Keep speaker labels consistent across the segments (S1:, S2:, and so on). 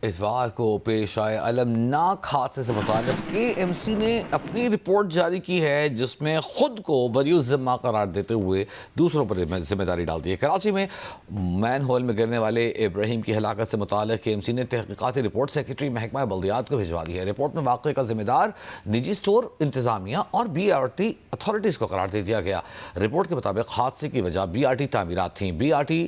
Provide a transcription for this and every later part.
S1: इतवार को पेश आए अलमनाक हादसे से मुताल्लिक़ KMC ने अपनी रिपोर्ट जारी की है, जिसमें खुद को बरीउ ज़िम्मा करार देते हुए दूसरों पर जिम्मेदारी डाल दी है। कराची में मैन होल में गिरने वाले इब्राहिम की हलाकत से मुताल्लिक़ KMC ने तहक़ीक़ाती रिपोर्ट सेक्रेटरी महकमा बल्दियात को भिजवा दी है। रिपोर्ट में वाक़े का जिम्मेदार निजी स्टोर इंतज़ामिया और BRT अथॉरिटीज़ को करार दे दिया गया। रिपोर्ट के मुताबिक हादसे की वजह BRT तामीरात थी। BRT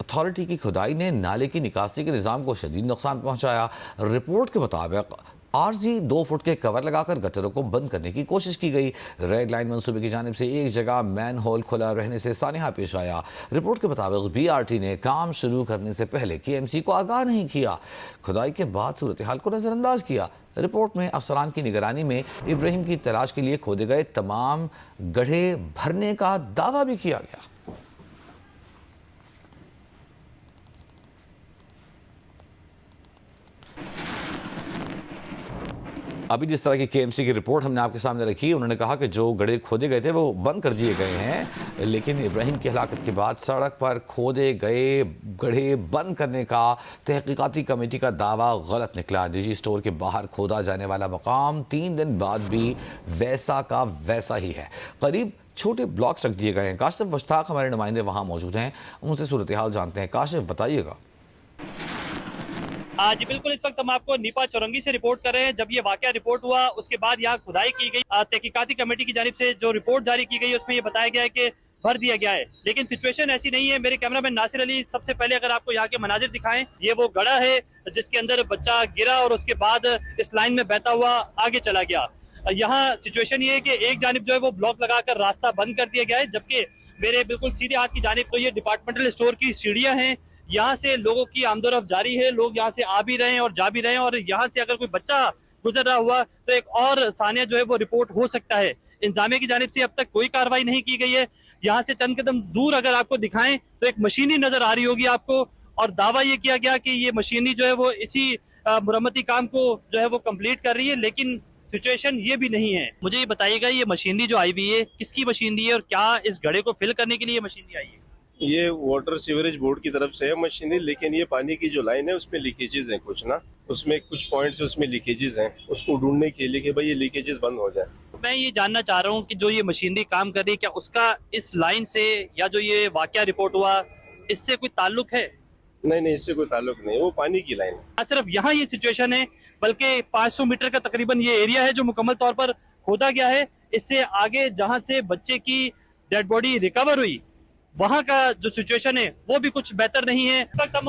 S1: अथॉरिटी की खुदाई ने नाले की निकासी के निज़ाम को शदीद नुकसान पहुंचाया। रिपोर्ट के मुताबिक आरजी 2 फुट के कवर लगाकर गटरों को बंद करने की कोशिश की गई। रेड लाइन मंसूबे की जानिब से एक जगह मैन होल खुला रहने से सानिहा पेश आया। रिपोर्ट के मुताबिक BRT ने काम शुरू करने से पहले KMC को आगाह नहीं किया। खुदाई के बाद सूरत हाल को नज़रअंदाज किया। रिपोर्ट में अफसरान की निगरानी में इब्राहिम की तलाश के लिए खोदे गए तमाम गड्ढे भरने का दावा भी किया गया। अभी जिस तरह की KMC की रिपोर्ट हमने आपके सामने रखी, उन्होंने कहा कि जो गड्ढे खोदे गए थे वो बंद कर दिए गए हैं, लेकिन इब्राहिम की हलाकत के बाद सड़क पर खोदे गए गड्ढे बंद करने का तहकीकाती कमेटी का दावा गलत निकला। निजी स्टोर के बाहर खोदा जाने वाला मकाम 3 दिन बाद भी वैसा का वैसा ही है। करीब छोटे ब्लॉक्स रख दिए गए हैं। काशिफ मुश्ताक हमारे नुमाइंदे वहाँ मौजूद हैं, उनसे सूरत हाल जानते हैं। काशिफ, बताइएगा।
S2: जी बिल्कुल, इस वक्त हम आपको नीपा चौरंगी से रिपोर्ट कर रहे हैं। जब ये वाकया रिपोर्ट हुआ उसके बाद यहाँ खुदाई की गई। तहकीकाती कमेटी की जानिब से जो रिपोर्ट जारी की गई उसमें ये बताया गया है कि भर दिया गया है, लेकिन सिचुएशन ऐसी नहीं है। मेरे कैमरामैन नासिर अली सबसे पहले अगर आपको यहाँ के मनाजिर दिखाएं, ये वो गड्ढा है जिसके अंदर बच्चा गिरा और उसके बाद इस लाइन में बहता हुआ आगे चला गया। यहाँ सिचुएशन ये है कि एक जानिब जो है वो ब्लॉक लगाकर रास्ता बंद कर दिया गया है, जबकि मेरे बिल्कुल सीधे हाथ की जानिब तो ये डिपार्टमेंटल स्टोर की सीढ़ियां हैं। यहाँ से लोगों की आमदोरफ्त जारी है, लोग यहाँ से आ भी रहे हैं और जा भी रहे हैं, और यहाँ से अगर कोई बच्चा गुजर रहा हुआ तो एक और सानिया जो है वो रिपोर्ट हो सकता है। इंतजामिया की जानिब से अब तक कोई कार्रवाई नहीं की गई है। यहाँ से चंद कदम दूर अगर आपको दिखाएं तो एक मशीनरी नजर आ रही होगी आपको, और दावा ये किया गया कि ये मशीनरी जो है वो इसी मुरम्मती काम को जो है वो कंप्लीट कर रही है, लेकिन सिचुएशन ये भी नहीं है। मुझे ये बताइएगा, ये मशीनरी जो आई हुई है किसकी मशीनरी है और क्या इस गड्ढे को फिल करने के लिए मशीनरी आई है?
S3: ये वाटर सीवरेज बोर्ड की तरफ से है मशीनरी, लेकिन ये पानी की जो लाइन है उसमें लीकेजेस हैं कुछ ना, उसमें कुछ पॉइंट्स उसमें लीकेजेस हैं, उसको ढूंढने के लिए कि भाई ये लीकेजेस बंद हो जाए।
S2: मैं ये जानना चाह रहा हूँ कि जो ये मशीनरी काम कर रही है, क्या उसका इस लाइन से या जो ये वाकया रिपोर्ट हुआ इससे कोई ताल्लुक है?
S3: नहीं, इससे कोई ताल्लुक नहीं, वो पानी की लाइन है।
S2: सिर्फ यहाँ ये सिचुएशन है, बल्कि 500 मीटर का तकरीबन ये एरिया है जो मुकम्मल तौर पर खोदा गया है। इससे आगे जहाँ से बच्चे की डेड बॉडी रिकवर हुई, वहाँ का जो सिचुएशन है वो भी कुछ बेहतर नहीं है। इस वक्त हम